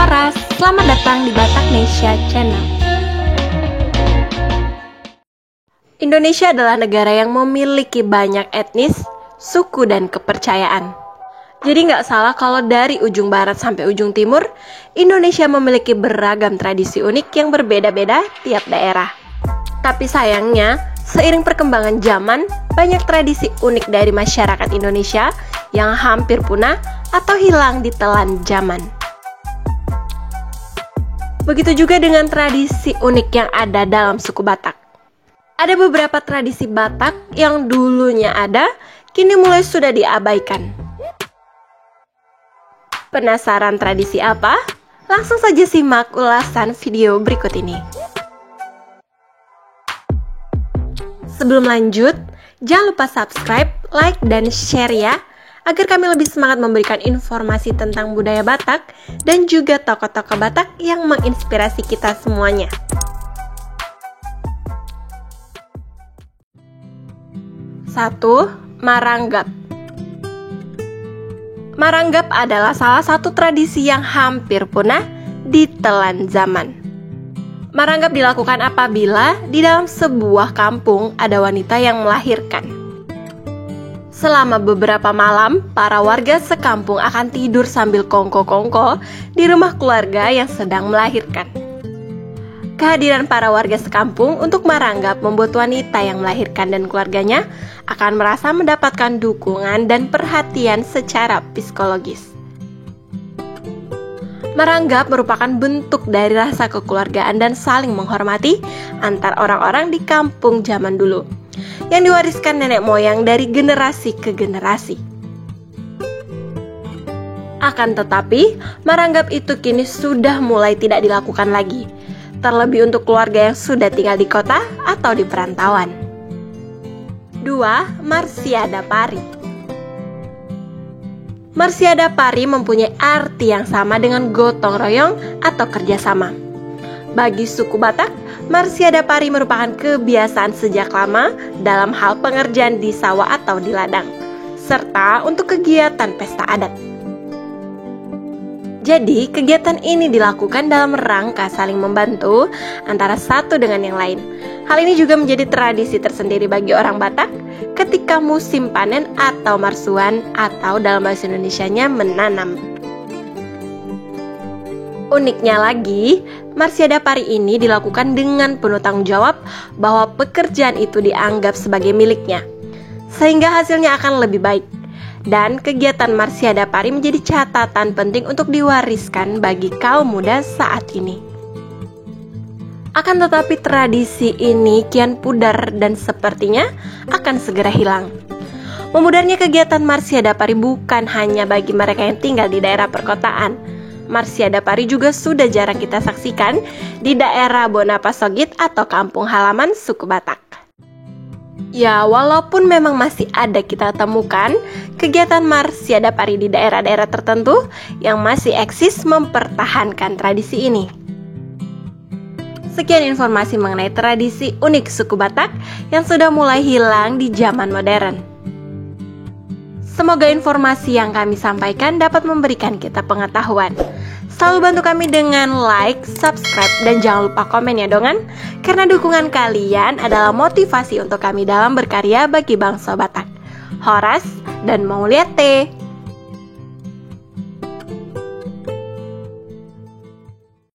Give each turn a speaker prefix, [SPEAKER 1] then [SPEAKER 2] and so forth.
[SPEAKER 1] Horas, selamat datang di Bataknesia Channel. Indonesia adalah negara yang memiliki banyak etnis, suku, dan kepercayaan. Jadi nggak salah kalau dari ujung barat sampai ujung timur, Indonesia memiliki beragam tradisi unik yang berbeda-beda tiap daerah. Tapi sayangnya, seiring perkembangan zaman, banyak tradisi unik dari masyarakat Indonesia yang hampir punah atau hilang ditelan zaman. Begitu juga dengan tradisi unik yang ada dalam suku Batak. Ada beberapa tradisi Batak yang dulunya ada, kini mulai sudah diabaikan. Penasaran tradisi apa? Langsung saja simak ulasan video berikut ini. Sebelum lanjut, jangan lupa subscribe, like, dan share ya, agar kami lebih semangat memberikan informasi tentang budaya Batak dan juga tokoh-tokoh Batak yang menginspirasi kita semuanya. Satu, Maranggap. Maranggap adalah salah satu tradisi yang hampir punah ditelan zaman. Maranggap dilakukan apabila di dalam sebuah kampung ada wanita yang melahirkan. Selama beberapa malam, para warga sekampung akan tidur sambil kongko-kongko di rumah keluarga yang sedang melahirkan. Kehadiran para warga sekampung untuk maranggap membuat wanita yang melahirkan dan keluarganya akan merasa mendapatkan dukungan dan perhatian secara psikologis. Maranggap merupakan bentuk dari rasa kekeluargaan dan saling menghormati antar orang-orang di kampung zaman dulu, yang diwariskan nenek moyang dari generasi ke generasi. Akan tetapi, maranggap itu kini sudah mulai tidak dilakukan lagi, terlebih untuk keluarga yang sudah tinggal di kota atau di perantauan. 2. Marsiada Pari. Marsiada Pari mempunyai arti yang sama dengan gotong royong atau kerjasama. Bagi suku Batak, Marsiada Pari merupakan kebiasaan sejak lama dalam hal pengerjaan di sawah atau di ladang, serta untuk kegiatan pesta adat. Jadi, kegiatan ini dilakukan dalam rangka saling membantu antara satu dengan yang lain. Hal ini juga menjadi tradisi tersendiri bagi orang Batak ketika musim panen atau marsuan atau dalam bahasa Indonesianya menanam. Uniknya lagi, Marsiada Pari ini dilakukan dengan penuh tanggung jawab bahwa pekerjaan itu dianggap sebagai miliknya, sehingga hasilnya akan lebih baik. Dan kegiatan Marsiada Pari menjadi catatan penting untuk diwariskan bagi kaum muda saat ini. Akan tetapi tradisi ini kian pudar dan sepertinya akan segera hilang. Memudarnya kegiatan Marsiada Pari bukan hanya bagi mereka yang tinggal di daerah perkotaan. Marsiada Pari juga sudah jarang kita saksikan di daerah Bonapasogit atau kampung halaman suku Batak. Ya, walaupun memang masih ada kita temukan kegiatan Marsiada Pari di daerah-daerah tertentu yang masih eksis mempertahankan tradisi ini. Sekian informasi mengenai tradisi unik suku Batak yang sudah mulai hilang di zaman modern. Semoga informasi yang kami sampaikan dapat memberikan kita pengetahuan. Selalu bantu kami dengan like, subscribe, dan jangan lupa komen ya dongan, karena dukungan kalian adalah motivasi untuk kami dalam berkarya bagi bangsa Batak. Horas dan Mauliate.